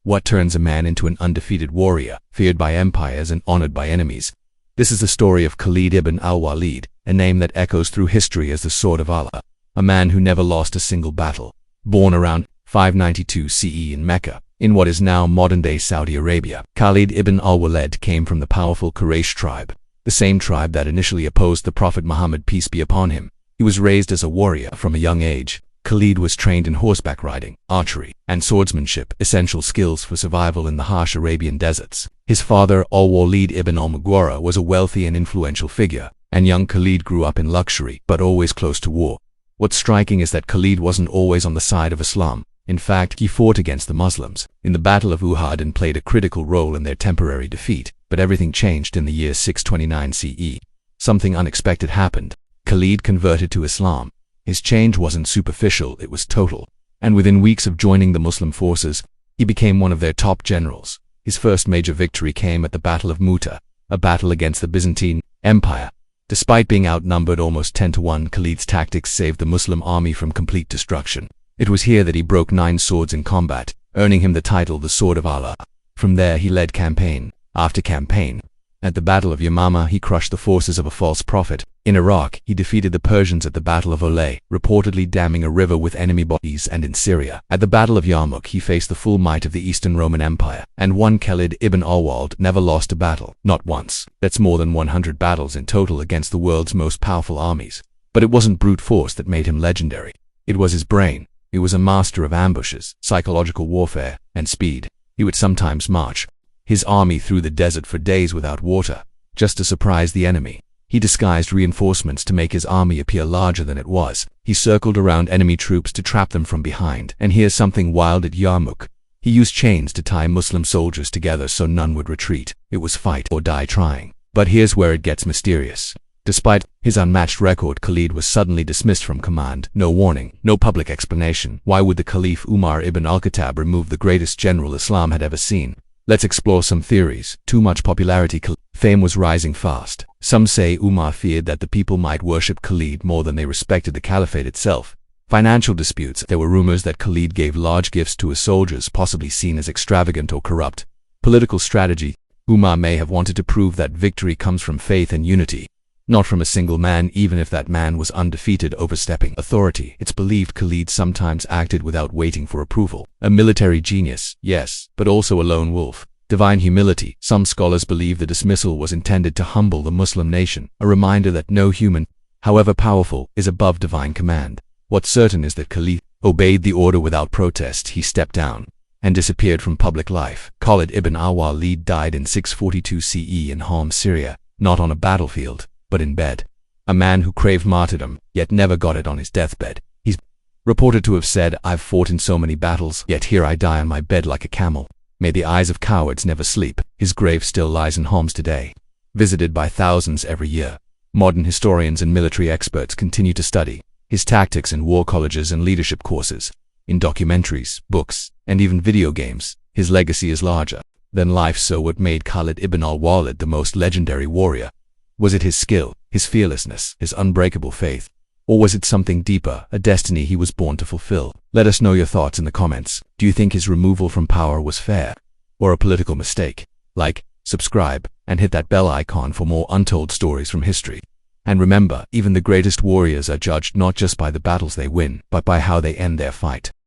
What turns a man into an undefeated warrior, feared by empires and honored by enemies? This is the story of Khalid ibn al-Walid, a name that echoes through history as the Sword of Allah, a man who never lost a single battle. Born around 592 CE in Mecca, in what is now modern-day Saudi Arabia, Khalid ibn al-Walid came from the powerful Quraysh tribe, the same tribe that initially opposed the Prophet Muhammad, peace be upon him. He was raised as a warrior from a young age. Khalid was trained in horseback riding, archery, and swordsmanship, essential skills for survival in the harsh Arabian deserts. His father, al-Walid ibn al-Mughira, was a wealthy and influential figure, and young Khalid grew up in luxury, but always close to war. What's striking is that Khalid wasn't always on the side of Islam. In fact, he fought against the Muslims in the Battle of Uhud and played a critical role in their temporary defeat. But everything changed in the year 629 CE. Something unexpected happened. Khalid converted to Islam. His change wasn't superficial, it was total. And within weeks of joining the Muslim forces, he became one of their top generals. His first major victory came at the Battle of Mu'tah, a battle against the Byzantine Empire. Despite being outnumbered almost 10-1, Khalid's tactics saved the Muslim army from complete destruction. It was here that he broke 9 swords in combat, earning him the title the Sword of Allah. From there he led campaign after campaign. At the Battle of Yamama, he crushed the forces of a false prophet. In Iraq, he defeated the Persians at the Battle of Olay, reportedly damming a river with enemy bodies, and in Syria, at the Battle of Yarmouk, he faced the full might of the Eastern Roman Empire, and won. Khalid ibn al-Walid never lost a battle, not once. That's more than 100 battles in total against the world's most powerful armies. But it wasn't brute force that made him legendary. It was his brain. He was a master of ambushes, psychological warfare, and speed. He would sometimes march his army through the desert for days without water, just to surprise the enemy. He disguised reinforcements to make his army appear larger than it was. He circled around enemy troops to trap them from behind. And here's something wild at Yarmouk. He used chains to tie Muslim soldiers together so none would retreat. It was fight or die trying. But here's where it gets mysterious. Despite his unmatched record, Khalid was suddenly dismissed from command. No warning, no public explanation. Why would the Caliph Umar ibn al-Khattab remove the greatest general Islam had ever seen? Let's explore some theories. Too much popularity. Fame was rising fast. Some say Umar feared that the people might worship Khalid more than they respected the caliphate itself. Financial disputes. There were rumors that Khalid gave large gifts to his soldiers, possibly seen as extravagant or corrupt. Political strategy. Umar may have wanted to prove that victory comes from faith and unity, not from a single man, even if that man was undefeated, overstepping authority. It's believed Khalid sometimes acted without waiting for approval. A military genius, yes, but also a lone wolf. Divine humility. Some scholars believe the dismissal was intended to humble the Muslim nation, a reminder that no human, however powerful, is above divine command. What's certain is that Khalid obeyed the order without protest. He stepped down and disappeared from public life. Khalid ibn al-Walid died in 642 CE in Homs, Syria, not on a battlefield, but in bed. A man who craved martyrdom, yet never got it on his deathbed. He's reported to have said, "I've fought in so many battles, yet here I die on my bed like a camel." May the eyes of cowards never sleep. His grave still lies in Homs today, visited by thousands every year. Modern historians and military experts continue to study his tactics in war colleges and leadership courses, in documentaries, books, and even video games. His legacy is larger than life. So what made Khalid ibn al-Walid the most legendary warrior? Was it his skill, his fearlessness, his unbreakable faith? Or was it something deeper, a destiny he was born to fulfill? Let us know your thoughts in the comments. Do you think his removal from power was fair, or a political mistake? Like, subscribe, and hit that bell icon for more untold stories from history. And remember, even the greatest warriors are judged not just by the battles they win, but by how they end their fight.